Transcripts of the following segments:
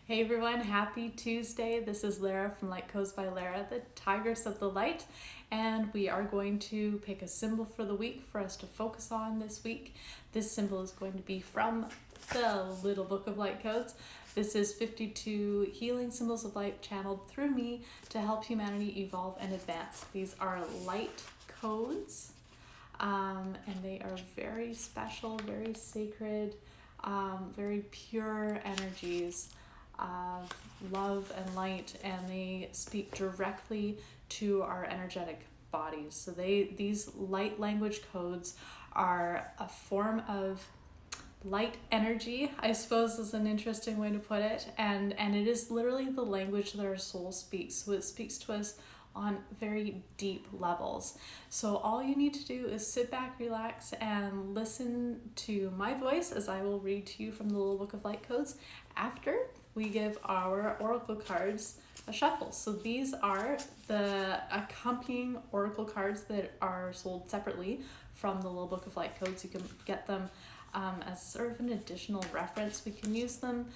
Hey everyone, happy Tuesday. This is Lara from Light Codes by Lara, the Tigress of the Light, and we are going to pick a symbol for the week for us to focus on this week. This symbol is going to be from the Little Book of Light Codes. This is 52 healing symbols of light channeled through me to help humanity evolve and advance. These are light codes, and they are very special, very sacred, very pure energies of love and light, and they speak directly to our energetic bodies. So these light language codes are a form of light energy, I suppose is an interesting way to put it, and it is literally the language that our soul speaks. So it speaks to us on very deep levels. So all you need to do is sit back, relax, and listen to my voice as I will read to you from the Little Book of Light Codes after we give our oracle cards a shuffle. So these are the accompanying oracle cards that are sold separately from the Little Book of Light Codes. You can get them as sort of an additional reference. We can use them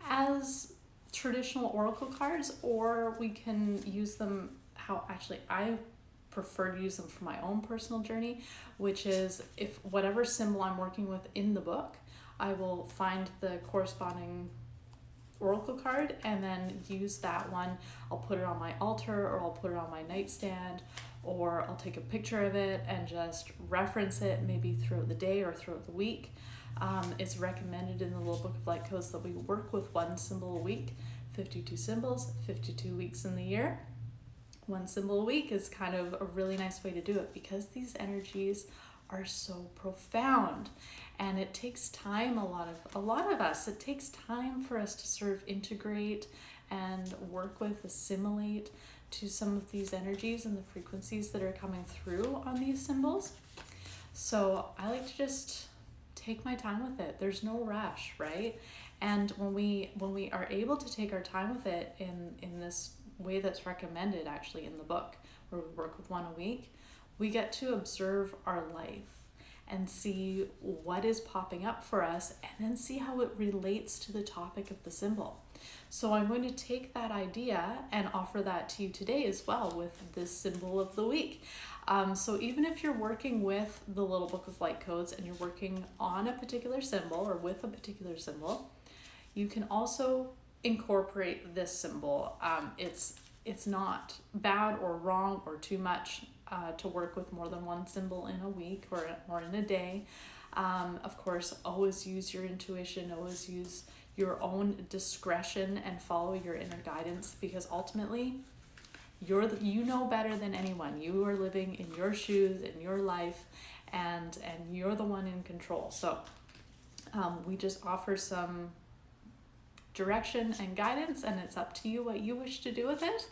as traditional oracle cards, or we can use them how actually I prefer to use them for my own personal journey, which is if whatever symbol I'm working with in the book, I will find the corresponding oracle card and then use that one. I'll put it on my altar, or I'll put it on my nightstand, or I'll take a picture of it and just reference it maybe throughout the day or throughout the week. It's recommended in the Little Book of Light Codes that we work with one symbol a week, 52 symbols, 52 weeks in the year. One symbol a week is kind of a really nice way to do it because these energies are so profound, and it takes time. A lot of us, it takes time for us to sort of integrate and work with, assimilate to some of these energies and the frequencies that are coming through on these symbols. So I like to just take my time with it. There's no rush, right? And when we are able to take our time with it in this way that's recommended actually in the book, where we work with one a week, we get to observe our life and see what is popping up for us, and then see how it relates to the topic of the symbol. So I'm going to take that idea and offer that to you today as well with this symbol of the week. So even if you're working with the Little Book of Light Codes and you're working on a particular symbol or with a particular symbol, you can also incorporate this symbol. It's not bad or wrong or too much to work with more than one symbol in a week or in a day. Of course, always use your intuition, always use your own discretion and follow your inner guidance, because ultimately you know better than anyone. You are living in your shoes, in your life, and you're the one in control. So we just offer some direction and guidance, and it's up to you what you wish to do with it.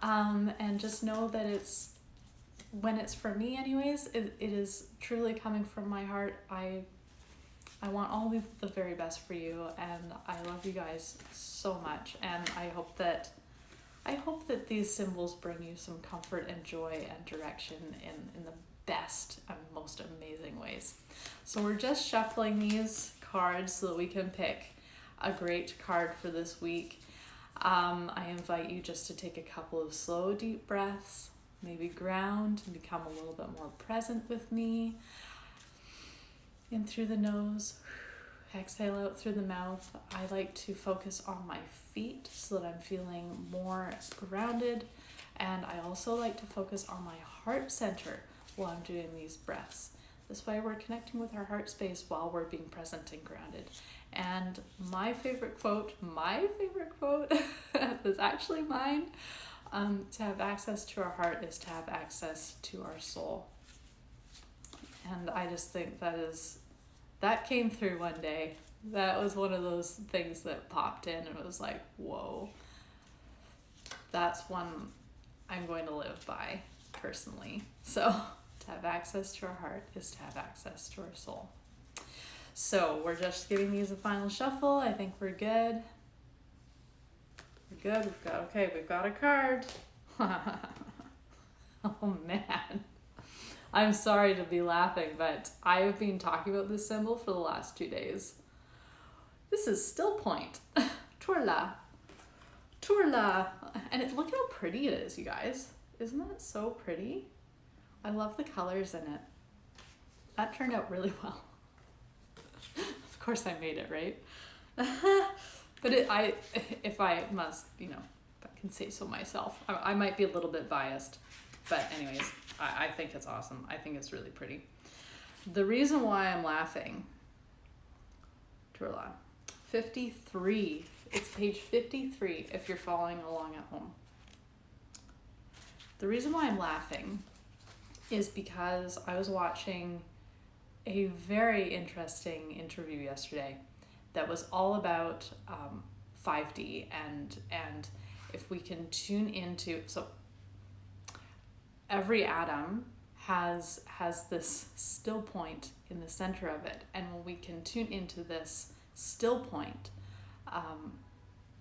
And just know that when it's for me anyways, it is truly coming from my heart. I want all the very best for you, and I love you guys so much, and I hope that these symbols bring you some comfort and joy and direction in the best and most amazing ways. So we're just shuffling these cards so that we can pick a great card for this week. I invite you just to take a couple of slow, deep breaths, maybe ground and become a little bit more present with me. In through the nose, exhale out through the mouth. I like to focus on my feet so that I'm feeling more grounded, and I also like to focus on my heart center while I'm doing these breaths. This way we're connecting with our heart space while we're being present and grounded. And my favorite quote that's actually mine, to have access to our heart is to have access to our soul. And I just think that came through one day. That was one of those things that popped in, and it was like, whoa, that's one I'm going to live by personally. So to have access to our heart is to have access to our soul. So we're just giving these a final shuffle. I think we're good. We're good. We've got a card. Oh man. I'm sorry to be laughing, but I've been talking about this symbol for the last 2 days. This is Stillpoint, Turla. Turla. And look how pretty it is, you guys. Isn't that so pretty? I love the colors in it. That turned out really well. Of course I made it, right? But if I must, if I can say so myself, I might be a little bit biased. But anyways, I think it's awesome. I think it's really pretty. The reason why I'm laughing, Turla, 53. It's page 53 if you're following along at home. The reason why I'm laughing is because I was watching a very interesting interview yesterday that was all about 5D and if we can tune into, so every atom has this still point in the center of it, and when we can tune into this still point,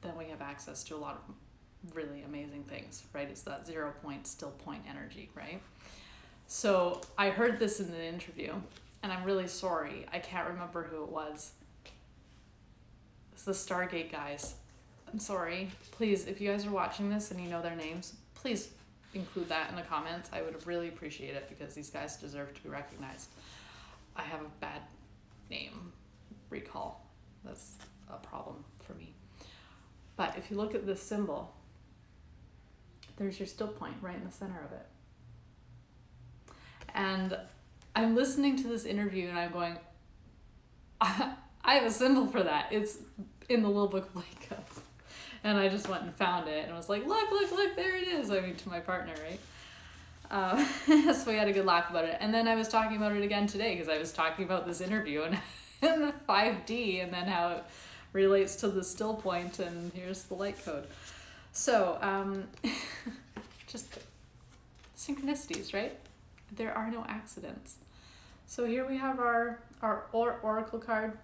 then we have access to a lot of really amazing things, right? It's that 0 point still point energy, right? So I heard this in the interview, and I'm really sorry, I can't remember who it was. It's the Stargate guys. I'm sorry. Please, if you guys are watching this and you know their names, please include that in the comments. I would really appreciate it because these guys deserve to be recognized. I have a bad name recall. That's a problem for me. But if you look at this symbol, there's your still point right in the center of it. And I'm listening to this interview and I'm going, I have a symbol for that. It's in the little book of light codes. And I just went and found it and was like, look, there it is. I mean, to my partner, right? So we had a good laugh about it. And then I was talking about it again today because I was talking about this interview and the 5D and then how it relates to the still point, and here's the light code. So just synchronicities, right? There are no accidents. So here we have our oracle card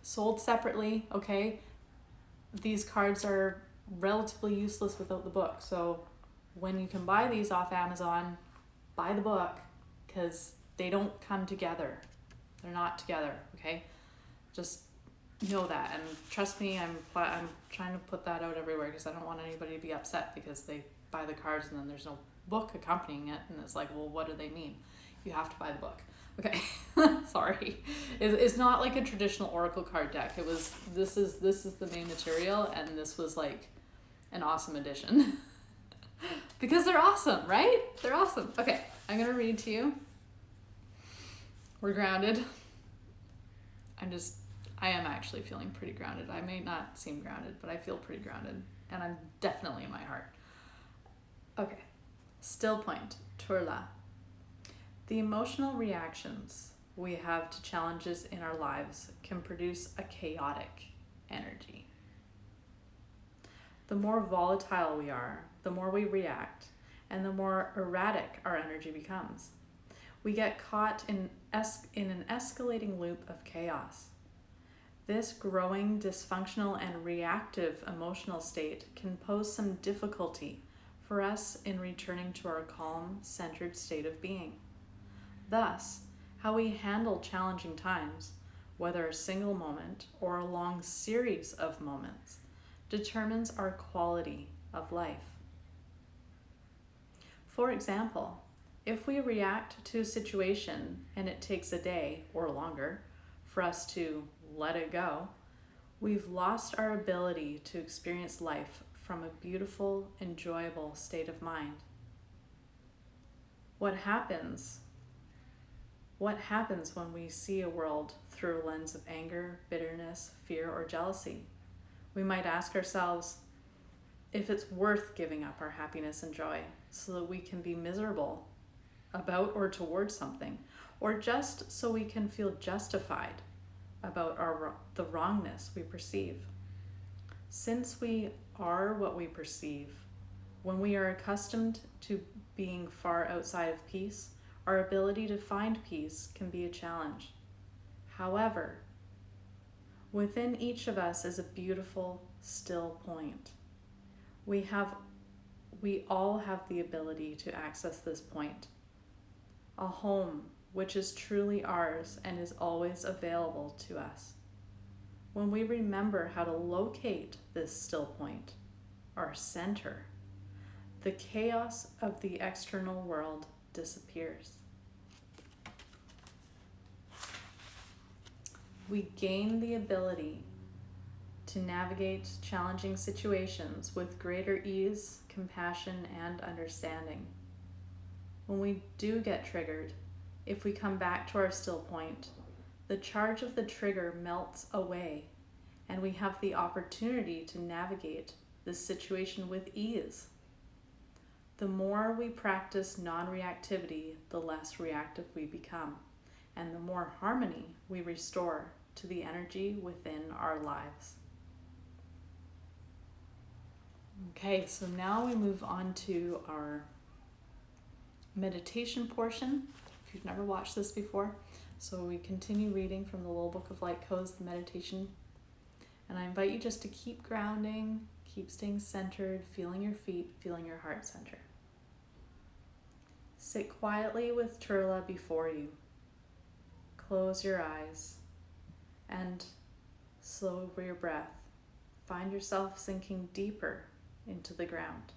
sold separately, okay? These cards are relatively useless without the book. So when you can buy these off Amazon, buy the book because they don't come together. They're not together, okay? Just know that, and trust me, I'm trying to put that out everywhere because I don't want anybody to be upset because they buy the cards and then there's no book accompanying it, and it's like, well, what do they mean? You have to buy the book. Okay. Sorry. It's not like a traditional oracle card deck. This is the main material, and this was like an awesome addition. Because they're awesome, right? They're awesome. Okay, I'm gonna read to you. We're grounded. I am actually feeling pretty grounded. I may not seem grounded, but I feel pretty grounded, and I'm definitely in my heart. Okay. Still point, Turla. The emotional reactions we have to challenges in our lives can produce a chaotic energy. The more volatile we are, the more we react, and the more erratic our energy becomes. We get caught in an escalating loop of chaos. This growing dysfunctional and reactive emotional state can pose some difficulty for us in returning to our calm, centered state of being. Thus, how we handle challenging times, whether a single moment or a long series of moments, determines our quality of life. For example, if we react to a situation and it takes a day or longer for us to let it go, we've lost our ability to experience life from a beautiful, enjoyable state of mind. What happens when we see a world through a lens of anger, bitterness, fear, or jealousy? We might ask ourselves if it's worth giving up our happiness and joy so that we can be miserable about or towards something, or just so we can feel justified about the wrongness we perceive. Since we are what we perceive, when we are accustomed to being far outside of peace, our ability to find peace can be a challenge. However, within each of us is a beautiful still point. We all have the ability to access this point. A home which is truly ours and is always available to us. When we remember how to locate this still point, our center, the chaos of the external world disappears. We gain the ability to navigate challenging situations with greater ease, compassion, and understanding. When we do get triggered, if we come back to our still point, the charge of the trigger melts away, and we have the opportunity to navigate this situation with ease. The more we practice non-reactivity, the less reactive we become, and the more harmony we restore to the energy within our lives. Okay, so now we move on to our meditation portion. If you've never watched this before, so we continue reading from the Little Book of Light Codes, the meditation. And I invite you just to keep grounding, keep staying centered, feeling your feet, feeling your heart center. Sit quietly with Turla before you. Close your eyes and slow over your breath. Find yourself sinking deeper into the ground.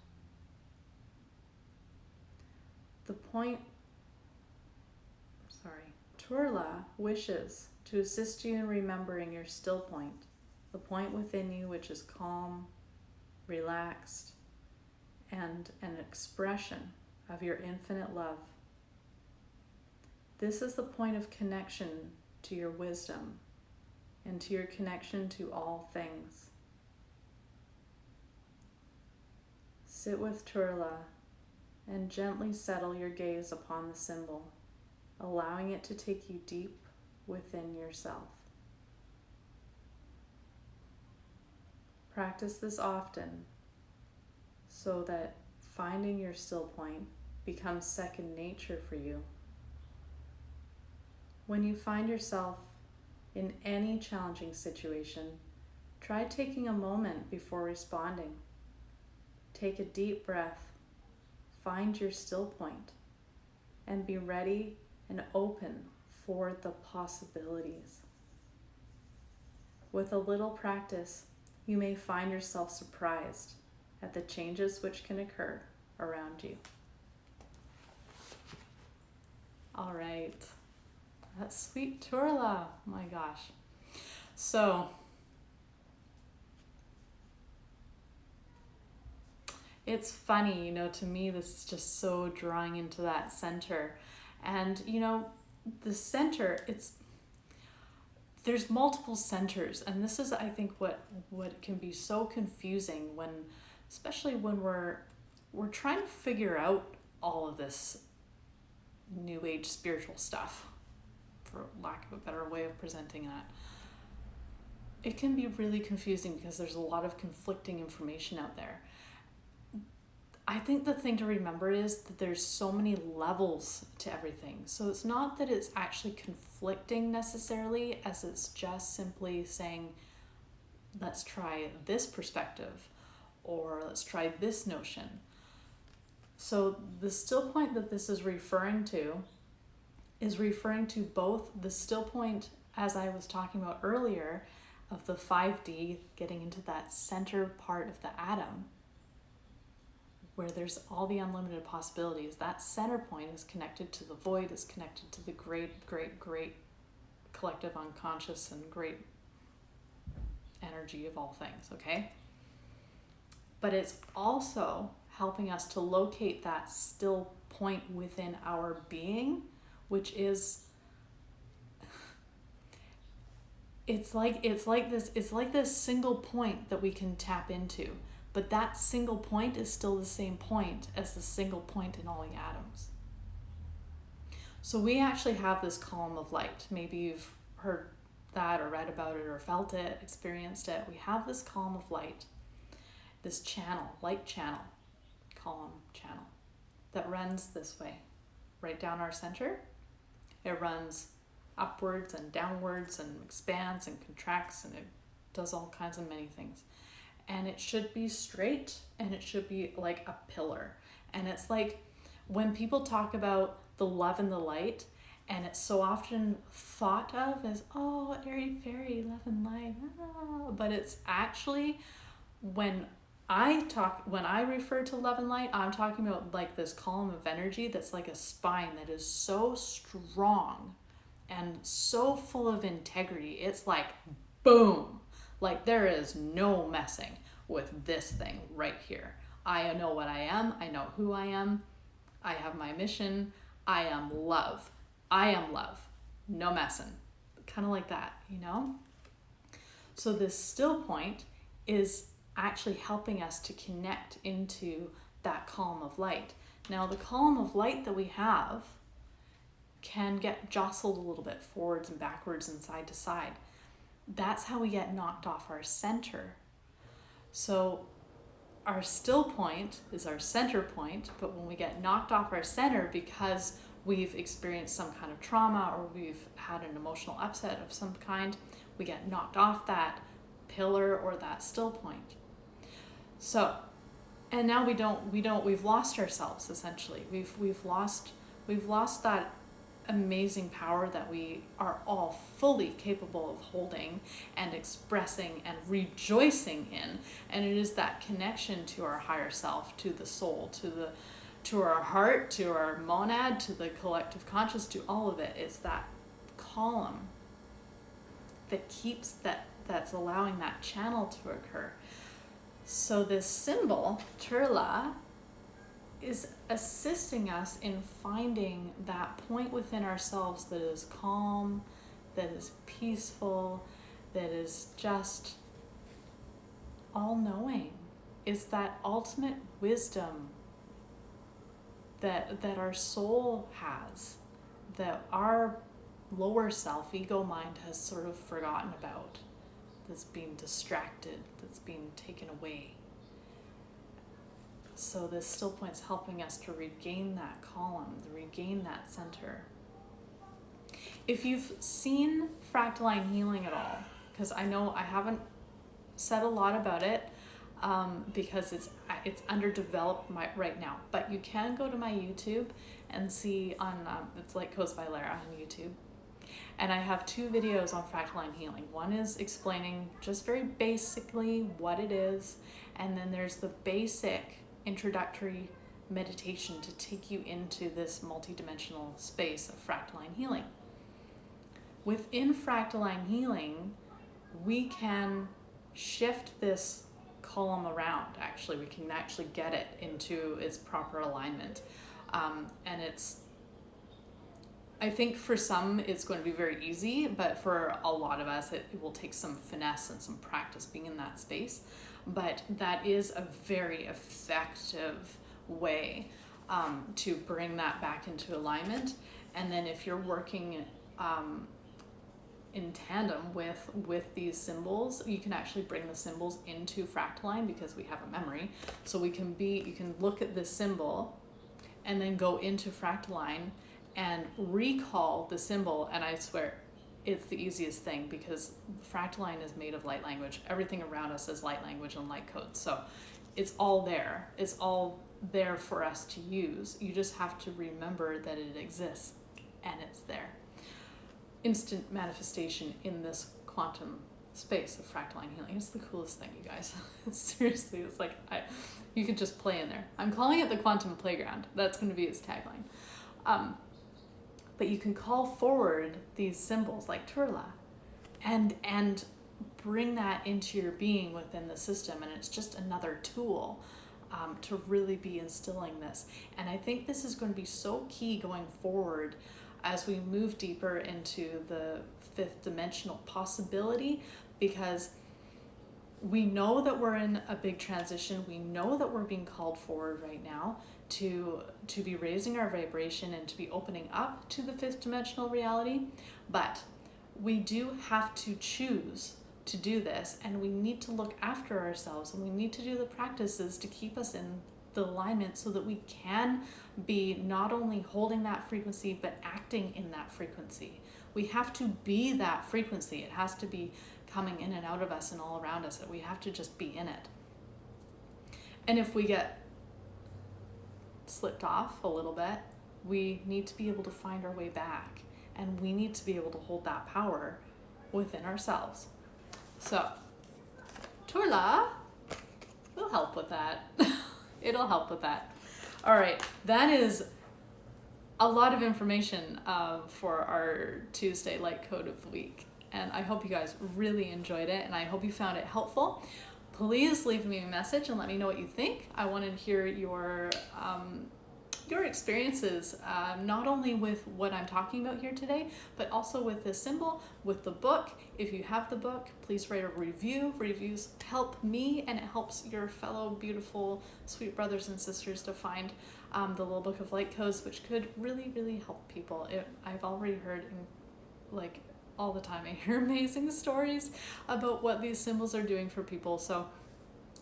Turla wishes to assist you in remembering your still point, the point within you which is calm, relaxed, and an expression of your infinite love. This is the point of connection to your wisdom and to your connection to all things. Sit with Turla and gently settle your gaze upon the symbol, allowing it to take you deep within yourself. Practice this often so that finding your still point becomes second nature for you. When you find yourself in any challenging situation, try taking a moment before responding. Take a deep breath, find your still point, and be ready and open for the possibilities. With a little practice, you may find yourself surprised at the changes which can occur around you. All right, that's sweet Turla, my gosh. So, it's funny, to me this is just so drawing into that center. And, the center, there's multiple centers. And this is, I think, what can be so confusing especially when we're trying to figure out all of this New Age spiritual stuff, for lack of a better way of presenting that. It can be really confusing because there's a lot of conflicting information out there. I think the thing to remember is that there's so many levels to everything. So it's not that it's actually conflicting necessarily, as it's just simply saying, let's try this perspective, or let's try this notion. So the still point that this is referring to both the still point, as I was talking about earlier, of the 5D, getting into that center part of the atom, where there's all the unlimited possibilities. That center point is connected to the void, is connected to the great, great, great collective unconscious and great energy of all things, okay? But it's also helping us to locate that still point within our being, which is, it's like this single point that we can tap into. But that single point is still the same point as the single point in all the atoms. So we actually have this column of light. Maybe you've heard that or read about it or felt it, experienced it. We have this column of light, this channel, light channel, column channel, that runs this way, right down our center. It runs upwards and downwards and expands and contracts, and it does all kinds of many things. And it should be straight, and it should be like a pillar. And it's like when people talk about the love and the light, and it's so often thought of as, oh, airy fairy, love and light. Ah. But it's actually when when I refer to love and light, I'm talking about like this column of energy that's like a spine that is so strong and so full of integrity. It's like boom, like there is no messing with this thing right here. I know what I am, I know who I am, I have my mission, I am love. I am love. No messing. Kind of like that, you know? So this still point is actually helping us to connect into that column of light. Now the column of light that we have can get jostled a little bit forwards and backwards and side to side. That's how we get knocked off our center. So our still point is our center point, but when we get knocked off our center because we've experienced some kind of trauma or we've had an emotional upset of some kind, we get knocked off that pillar or that still point. So, and now we've lost ourselves essentially. We've lost that amazing power that we are all fully capable of holding and expressing and rejoicing in. And it is that connection to our higher self, to the soul, to our heart, to our monad, to the collective conscious, to all of it. It's that column that keeps that's allowing that channel to occur. So this symbol, Turla, is assisting us in finding that point within ourselves that is calm, that is peaceful, that is just all-knowing. It's that ultimate wisdom that our soul has, that our lower self, ego mind, has sort of forgotten about, that's being distracted, that's being taken away. So this still point's helping us to regain that column, to regain that center. If you've seen fractal line healing at all, because I know I haven't said a lot about it, because it's underdeveloped right now, but you can go to my YouTube and see on it's like Codes by Lara on YouTube, and I have 2 videos on fractal line healing. One is explaining just very basically what it is, and then there's the basic introductory meditation to take you into this multidimensional space of fractal line healing. Within fractal line healing, we can shift this column around. Actually, we can actually get it into its proper alignment, and I think for some it's going to be very easy, but for a lot of us it will take some finesse and some practice being in that space. But that is a very effective way to bring that back into alignment. And then if you're working in tandem with these symbols, you can actually bring the symbols into fractal line because we have a memory. So you can look at this symbol and then go into fractal line and recall the symbol, and I swear it's the easiest thing because fractal line is made of light language. Everything around us is light language and light code. So it's all there. It's all there for us to use. You just have to remember that it exists and it's there. Instant manifestation in this quantum space of fractal line healing. It's the coolest thing, you guys. Seriously, it's like you could just play in there. I'm calling it the quantum playground. That's going to be its tagline. But you can call forward these symbols like Turla and bring that into your being within the system, and it's just another tool to really be instilling this. And I think this is going to be so key going forward as we move deeper into the 5th dimensional possibility, because we know that we're in a big transition. We know that we're being called forward right now to be raising our vibration and to be opening up to the 5th dimensional reality. But we do have to choose to do this, and we need to look after ourselves, and we need to do the practices to keep us in the alignment so that we can be not only holding that frequency but acting in that frequency. We have to be that frequency. It has to be coming in and out of us and all around us. We have to just be in it. And if we get slipped off a little bit, we need to be able to find our way back, and we need to be able to hold that power within ourselves. So Turla will help with that. It'll help with that. All right, that is a lot of information for our Tuesday light code of the week. And I hope you guys really enjoyed it, and I hope you found it helpful. Please leave me a message and let me know what you think. I want to hear your experiences, not only with what I'm talking about here today, but also with this symbol, with the book. If you have the book, please write a review. Reviews help me, and it helps your fellow beautiful, sweet brothers and sisters to find the little book of light codes, which could really, really help people. I've already heard, like all the time, I hear amazing stories about what these symbols are doing for people. So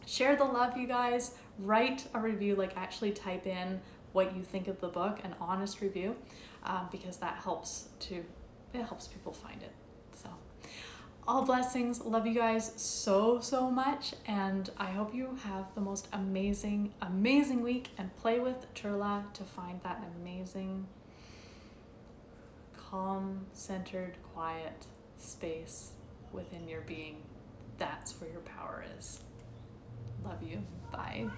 share the love, you guys. Write a review, like actually type in what you think of the book, an honest review, because that helps people find it. So all blessings. Love you guys so, so much. And I hope you have the most amazing, amazing week, and play with Turla to find that amazing, calm, centered, quiet space within your being. That's where your power is. Love you. Bye.